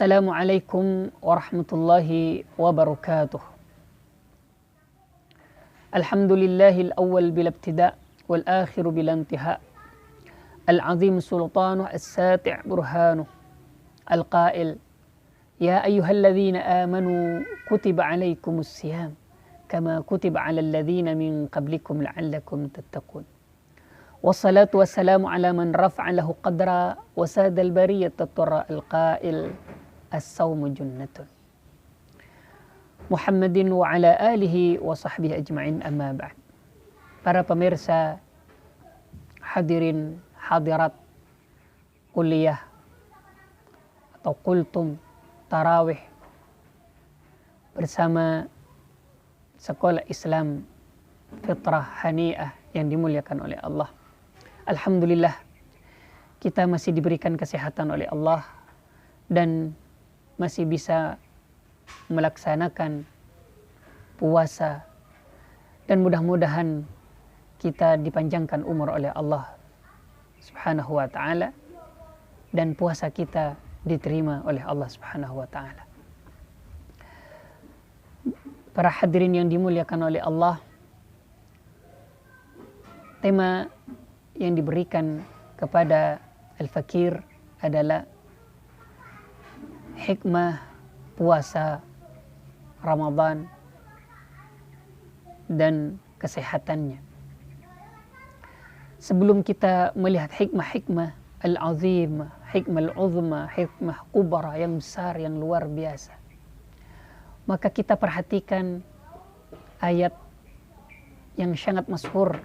Assalamualaikum warahmatullahi wabarakatuh. Alhamdulillahil awwal bil ibtida' wal akhir bil intiha'. Al-azim sultanuh as-sati' burhanuh. Al-qail ya ayyuhalladzina amanu kutiba alaikumus siyam kama kutiba alal ladzina min qablikum la'allakum tattaqun. Wassalatu wassalamu ala man rafa'a lahu qadra wa sadal bariyata turra al-qail as-sawmu junnatun. Muhammadin wa ala alihi wa sahbihi ajma'in, amma ba'd. Para pemirsa, hadirin hadirat kuliah atau kultum tarawih bersama Sekolah Islam Fitrah Hani'ah yang dimuliakan oleh Allah. Alhamdulillah, kita masih diberikan kesehatan oleh Allah dan masih bisa melaksanakan puasa, dan mudah-mudahan kita dipanjangkan umur oleh Allah Subhanahu wa ta'ala dan puasa kita diterima oleh Allah Subhanahu wa ta'ala. Para hadirin yang dimuliakan oleh Allah, tema yang diberikan kepada Al-Fakir adalah hikmah puasa Ramadan dan kesehatannya. Sebelum kita melihat hikmah-hikmah al-azim, hikmah al-uzma, hikmah kubra yang besar, yang luar biasa, maka kita perhatikan ayat yang sangat masyhur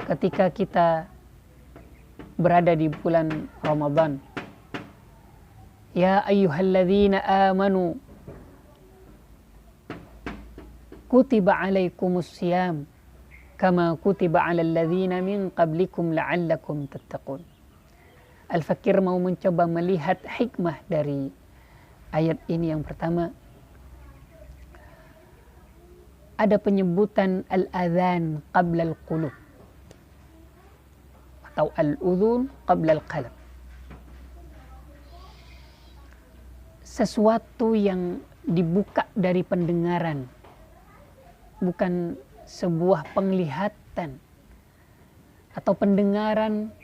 ketika kita berada di bulan Ramadan. Ya ayyuhalladzina amanu kutiba alaikumus siyam kama kutiba alal ladzina min qablikum la'allakum tattaqun. Al-Fakir mau mencoba melihat hikmah dari ayat ini. Yang pertama, ada penyebutan al-adhan qabla al-qulub atau al-udhun qabla al-qalb. Sesuatu yang dibuka dari pendengaran, bukan sebuah penglihatan atau pendengaran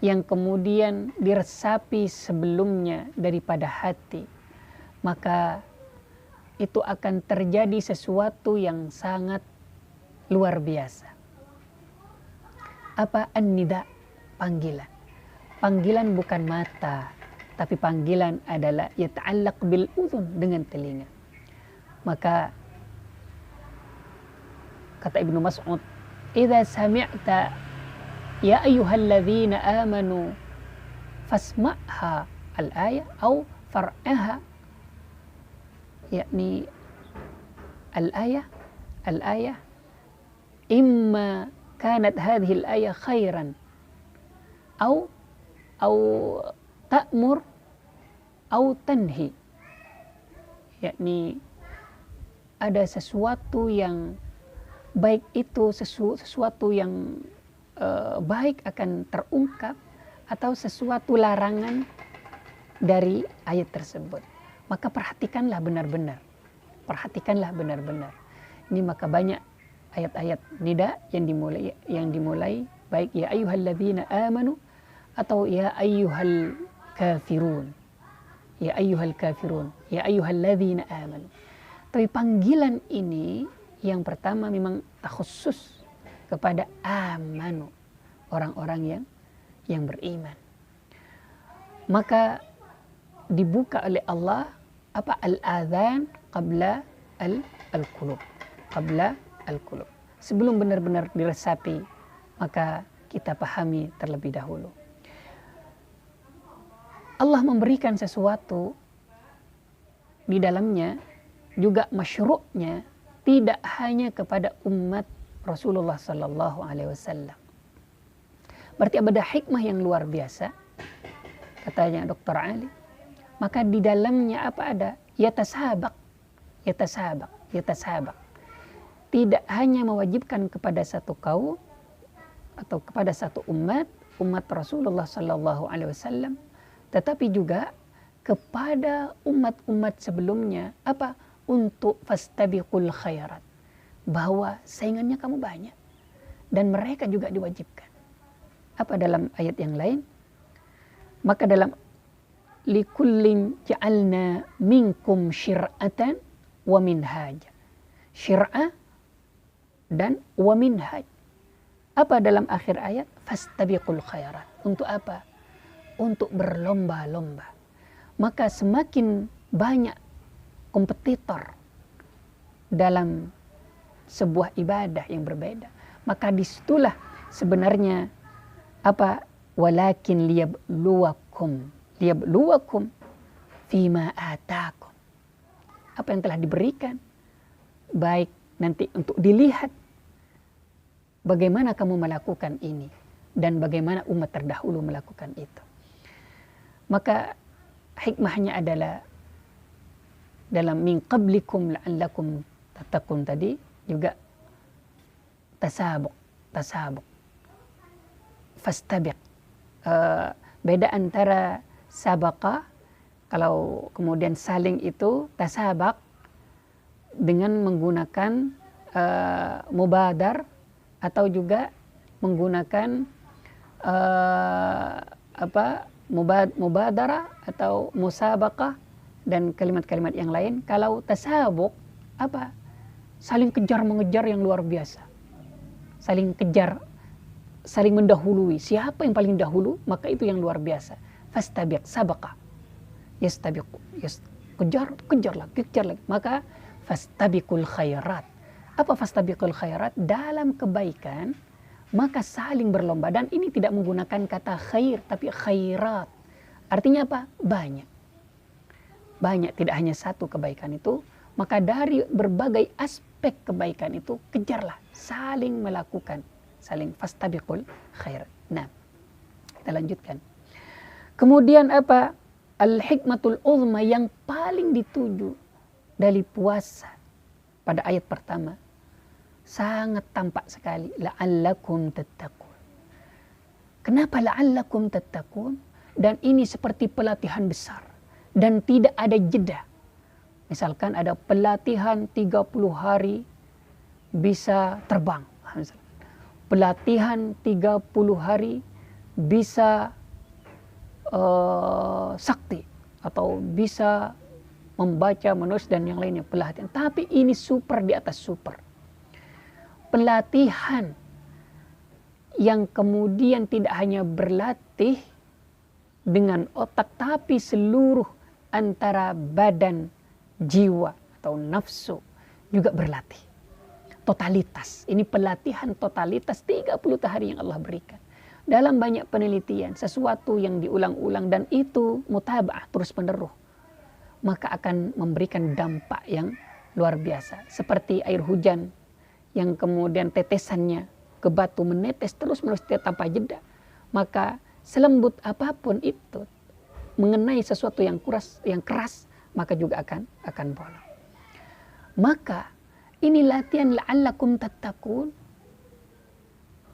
yang kemudian diresapi sebelumnya daripada hati, maka itu akan terjadi sesuatu yang sangat luar biasa. Apa? An-nida, panggilan. Panggilan bukan mata, tapi panggilan adalah yata'allaq bil udhun, dengan telinga. Maka kata Ibnu Mas'ud, idza sami'ta ya ayyuhalladzina amanu fasma'ha al-ayah atau far'aha, yakni al-ayah imma kanat hadhihi al-ayah khairan atau ta'mur atau tanhi, yakni ada sesuatu yang baik, itu sesuatu yang baik akan terungkap, atau sesuatu larangan dari ayat tersebut. Maka perhatikanlah benar-benar. Ini maka banyak ayat-ayat nida yang dimulai baik ya ayyuhalladzina amanu atau ya ayyuhal kafirun, ya ayyuhalladzina amanu. Tapi panggilan ini yang pertama memang khusus kepada amanu, orang-orang yang beriman. Maka dibuka oleh Allah apa? Al-adhan qabla al-qulub. Sebelum benar-benar diresapi, maka kita pahami terlebih dahulu. Allah memberikan sesuatu di dalamnya juga masyru'nya tidak hanya kepada umat Rasulullah sallallahu alaihi wasallam. Berarti ada hikmah yang luar biasa, katanya Dr. Ali. Maka di dalamnya apa ada? Yatasabaq. Tidak hanya mewajibkan kepada satu kaum atau kepada satu umat Rasulullah sallallahu alaihi wasallam, tetapi juga kepada umat-umat sebelumnya apa? Untuk fastabiqul khairat, bahwa saingannya kamu banyak dan mereka juga diwajibkan. Apa dalam ayat yang lain? Maka dalam likullin ja'alna minkum syir'atan wa minhaja. Syir'ah dan wa minhaj. Apa dalam akhir ayat? Fastabiqul khairat. Untuk apa? Untuk berlomba-lomba. Maka semakin banyak kompetitor dalam sebuah ibadah yang berbeda, maka disitulah sebenarnya apa? Walakin liyabluwakum fima atakum. Apa yang telah diberikan, baik nanti untuk dilihat bagaimana kamu melakukan ini dan bagaimana umat terdahulu melakukan itu. Maka hikmahnya adalah dalam min qablikum la'allakum tattaqun tadi juga tasabuk. Fastabiq. Beda antara sabaqa, kalau kemudian saling itu tasabak dengan menggunakan mubadar atau juga menggunakan mubadara atau musabaqah dan kalimat-kalimat yang lain. Kalau tasabuk apa? Saling kejar mengejar yang luar biasa. Saling kejar, saling mendahului. Siapa yang paling dahulu, maka itu yang luar biasa. Fastabiq, sabaqah. Yastabiqu, kejar lagi. Maka fastabiqul khairat. Apa fastabiqul khairat? Dalam kebaikan, maka saling berlomba. Dan ini tidak menggunakan kata khair, tapi khairat. Artinya apa? Banyak, tidak hanya satu kebaikan itu. Maka dari berbagai aspek kebaikan itu, kejarlah, saling melakukan, saling fastabiqul khair. Nah, kita lanjutkan. Kemudian apa? Al-hikmatul uzma, yang paling dituju dari puasa pada ayat pertama, sangat tampak sekali. La'allakum tattaqun. Kenapa la'allakum tattaqun? Dan ini seperti pelatihan besar dan tidak ada jeda. Misalkan ada pelatihan 30 hari bisa terbang. Pelatihan 30 hari bisa sakti atau bisa membaca, menulis dan yang lainnya, pelatihan. Tapi ini super di atas super. Pelatihan yang kemudian tidak hanya berlatih dengan otak, tapi seluruh antara badan, jiwa atau nafsu juga berlatih. Totalitas. Ini pelatihan totalitas 30 hari yang Allah berikan. Dalam banyak penelitian, sesuatu yang diulang-ulang dan itu mutaba'ah terus-menerus, maka akan memberikan dampak yang luar biasa. Seperti air hujan yang kemudian tetesannya ke batu menetes terus-menerus tanpa jeda. Maka selembut apapun itu mengenai sesuatu yang keras, maka juga akan bolong. Maka ini latihan la'allakum tattaqun,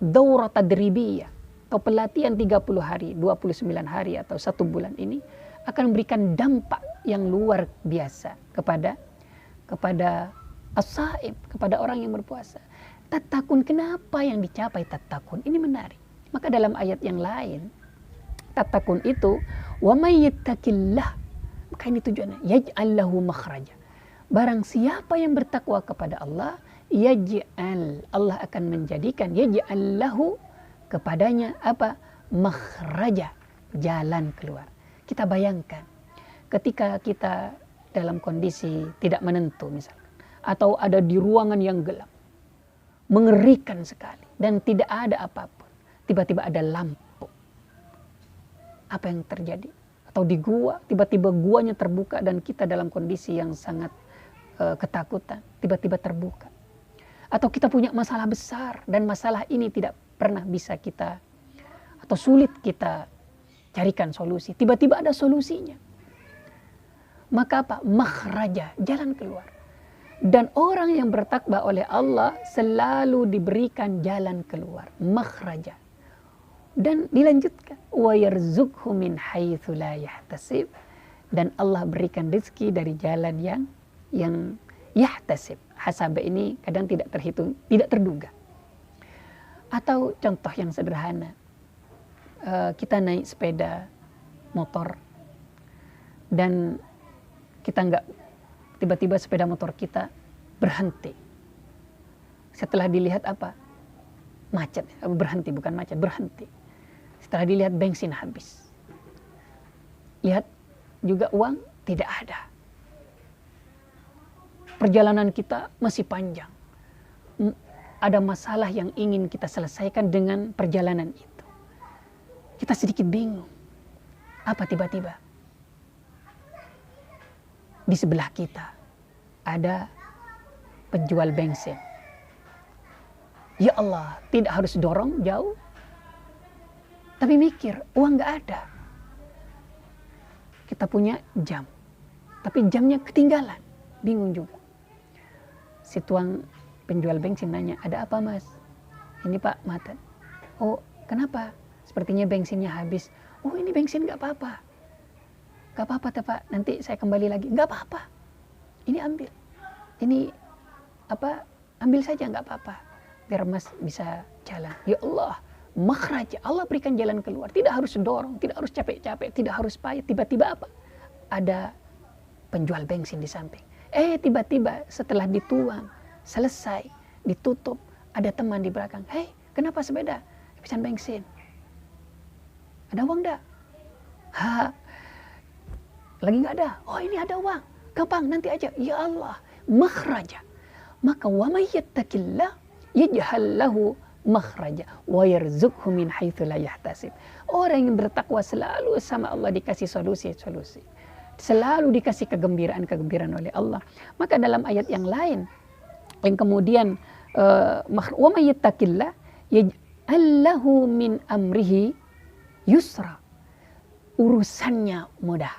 daurah tadribiyah, atau pelatihan 30 hari, 29 hari atau 1 bulan ini akan memberikan dampak yang luar biasa kepada as-saim, kepada orang yang berpuasa. Tattaqun, kenapa yang dicapai tattaqun? Ini menarik. Maka dalam ayat yang lain, tattaqun itu wa may yattaqillah, maka ini tujuannya, yaj'al lahu makhraja. Barang siapa yang bertakwa kepada Allah, yaj'al, Allah akan menjadikan, yaj'al lahu, kepadanya apa? Makhraja, jalan keluar. Kita bayangkan ketika kita dalam kondisi tidak menentu misalkan, atau ada di ruangan yang gelap, mengerikan sekali dan tidak ada apapun, tiba-tiba ada lampu. Apa yang terjadi? Atau di gua, tiba-tiba guanya terbuka dan kita dalam kondisi yang sangat ketakutan, tiba-tiba terbuka. Atau kita punya masalah besar dan masalah ini tidak pernah bisa kita atau sulit kita carikan solusi, tiba-tiba ada solusinya. Maka apa? Makhraja, jalan keluar. Dan orang yang bertakwa oleh Allah selalu diberikan jalan keluar, makhraja. Dan dilanjutkan, wa yarzuqhu min haitsu la yahtasib, dan Allah berikan rezeki dari jalan yang yahtasib. Hasab ini kadang tidak terhitung, tidak terduga. Atau contoh yang sederhana, kita naik sepeda motor dan kita nggak, tiba-tiba sepeda motor kita berhenti. Setelah dilihat apa? Macet, berhenti, bukan macet, berhenti. Setelah dilihat bensin habis. Lihat juga uang tidak ada. Perjalanan kita masih panjang. Ada masalah yang ingin kita selesaikan dengan perjalanan itu. Kita sedikit bingung. Apa tiba-tiba? Di sebelah kita ada penjual bensin. Ya Allah, tidak harus dorong jauh. Tapi mikir, uang gak ada. Kita punya jam. Tapi jamnya ketinggalan. Bingung juga. Si tuang penjual bensin nanya, ada apa mas? Ini pak, mata. Oh, kenapa? Sepertinya bensinnya habis. Oh, ini bensin gak apa-apa. Gak apa-apa pak, nanti saya kembali lagi. Gak apa-apa. Ini ambil. Ini apa? Ambil saja gak apa-apa. Biar mas bisa jalan. Ya Allah, makhraj. Allah berikan jalan keluar. Tidak harus dorong, tidak harus capek-capek, tidak harus payah. Tiba-tiba apa? Ada penjual bensin di samping. Tiba-tiba setelah dituang, selesai, ditutup, ada teman di belakang. Hei, kenapa sepeda? Habisan bensin. Ada uang enggak? Lagi nggak ada. Oh, ini ada uang. Gampang, nanti aja. Ya Allah, makhraja. Maka wa may yattaqillah yaj'al lahu makhraja wa yarzuqhu min haitsu la yahtasib. Orang yang bertakwa selalu sama Allah dikasih solusi-solusi. Selalu dikasih kegembiraan oleh Allah. Maka dalam ayat yang lain yang kemudian wa may yattaqillah yaj'al lahu min amrihi yusra. Urusannya mudah.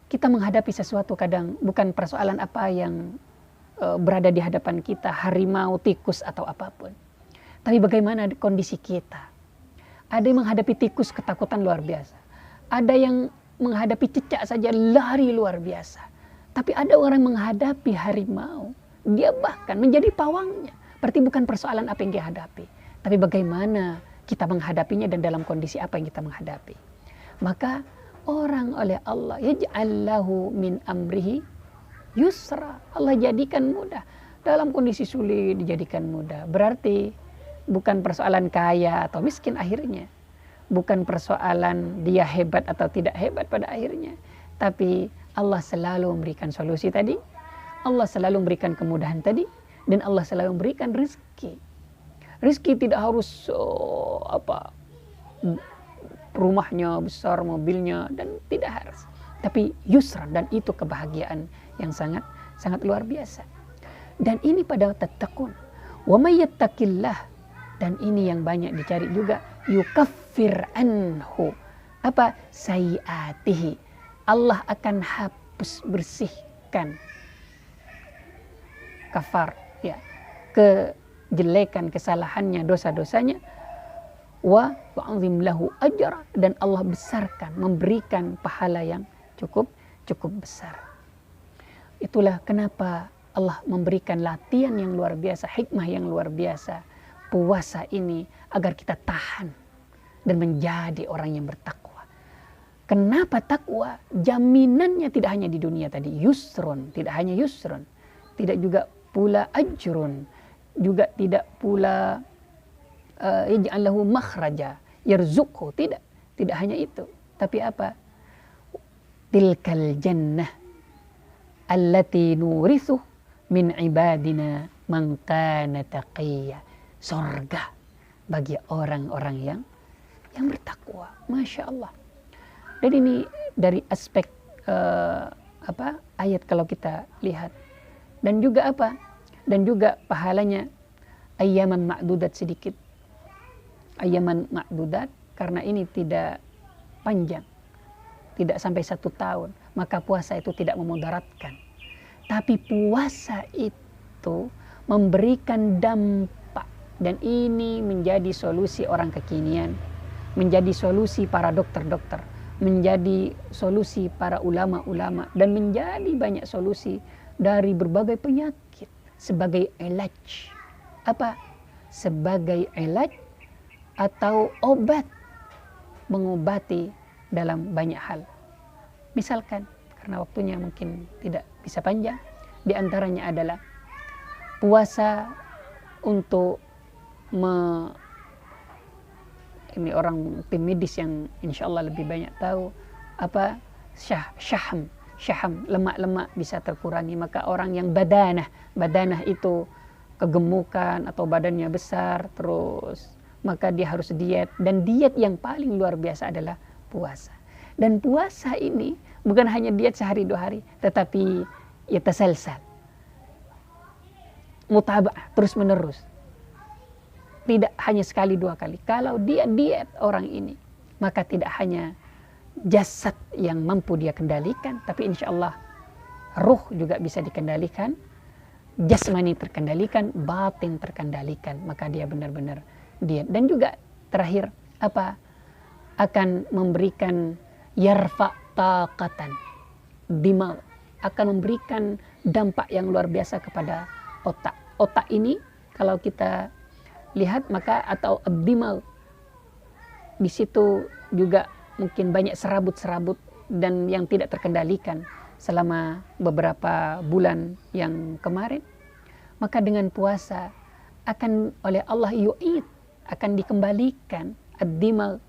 Kita menghadapi sesuatu kadang bukan persoalan apa yang berada di hadapan kita, harimau, tikus atau apapun. Tapi bagaimana kondisi kita? Ada yang menghadapi tikus ketakutan luar biasa. Ada yang menghadapi cicak saja lari luar biasa. Tapi ada orang menghadapi harimau, dia bahkan menjadi pawangnya. Berarti bukan persoalan apa yang dia hadapi, tapi bagaimana kita menghadapinya dan dalam kondisi apa yang kita menghadapi. Maka orang oleh Allah yaj'al lahu min amrihi yusra. Allah jadikan mudah. Dalam kondisi sulit dijadikan mudah. Berarti bukan persoalan kaya atau miskin akhirnya. Bukan persoalan dia hebat atau tidak hebat pada akhirnya. Tapi Allah selalu memberikan solusi tadi. Allah selalu memberikan kemudahan tadi. Dan Allah selalu memberikan rezeki. Rezeki tidak harus rumahnya besar, mobilnya, dan tidak harus. Tapi yusra, dan itu kebahagiaan yang sangat sangat luar biasa. Dan ini pada tattaqun. Wa may yattaqillah, dan ini yang banyak dicari juga, yukaffir anhu apa sayiatihi. Allah akan hapus, bersihkan, kafar ya, kejelekan, kesalahannya, dosa-dosanya. Wa wa'azim lahu ajra, dan Allah besarkan, memberikan pahala yang cukup besar. Itulah kenapa Allah memberikan latihan yang luar biasa, hikmah yang luar biasa, puasa ini agar kita tahan dan menjadi orang yang bertakwa. Kenapa takwa? Jaminannya tidak hanya di dunia tadi, yusrun, tidak hanya yusrun, tidak juga pula ajrun, juga tidak pula yaj'al lahu makhraja yarzuqhu, tidak hanya itu, tapi apa? Tilkal jannah allati nurithu min ibadina man kana taqiyya. Surga bagi orang-orang yang bertakwa. Masya Allah. Dan ini dari aspek ayat kalau kita lihat. Dan juga apa? Dan juga pahalanya ayyaman ma'dudat sedikit. Ayyaman ma'dudat karena ini tidak panjang. Tidak sampai 1 tahun. Maka puasa itu tidak memudaratkan. Tapi puasa itu memberikan dampak. Dan ini menjadi solusi orang kekinian. Menjadi solusi para dokter-dokter. menjadi solusi para ulama-ulama dan menjadi banyak solusi dari berbagai penyakit sebagai elaj. Apa? Sebagai elaj atau obat mengobati dalam banyak hal. Misalkan, karena waktunya mungkin tidak bisa panjang, di antaranya adalah puasa untuk ini orang tim medis yang insya Allah lebih banyak tahu apa syaham lemak-lemak bisa terkurangi. Maka orang yang badanah itu kegemukan atau badannya besar terus, maka dia harus diet, dan diet yang paling luar biasa adalah puasa. Dan puasa ini bukan hanya diet sehari 2 hari, tetapi yatasalsal, mutaba'ah, terus menerus. Tidak hanya sekali 2 kali. Kalau dia diet orang ini, maka tidak hanya jasad yang mampu dia kendalikan, tapi insya Allah ruh juga bisa dikendalikan, jasmani terkendalikan, batin terkendalikan. Maka dia benar-benar diet. Dan juga terakhir apa? Akan memberikan yarfa taqatan dimag, akan memberikan dampak yang luar biasa kepada otak. Otak ini kalau kita lihat maka atau dimag, di situ juga mungkin banyak serabut-serabut dan yang tidak terkendalikan selama beberapa bulan yang kemarin. Maka dengan puasa akan oleh Allah yu'id, akan dikembalikan ad-dimag,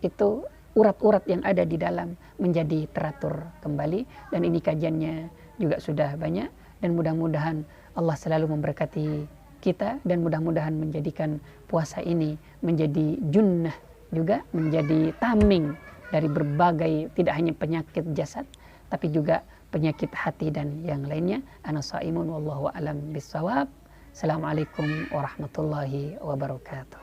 itu urat-urat yang ada di dalam menjadi teratur kembali. Dan ini kajiannya juga sudah banyak, dan mudah-mudahan Allah selalu memberkati kita, dan mudah-mudahan menjadikan puasa ini menjadi junnah, juga menjadi taming dari berbagai, tidak hanya penyakit jasad tapi juga penyakit hati dan yang lainnya. Ana shaimun wallahu a'lam bissawab. Assalamualaikum warahmatullahi wabarakatuh.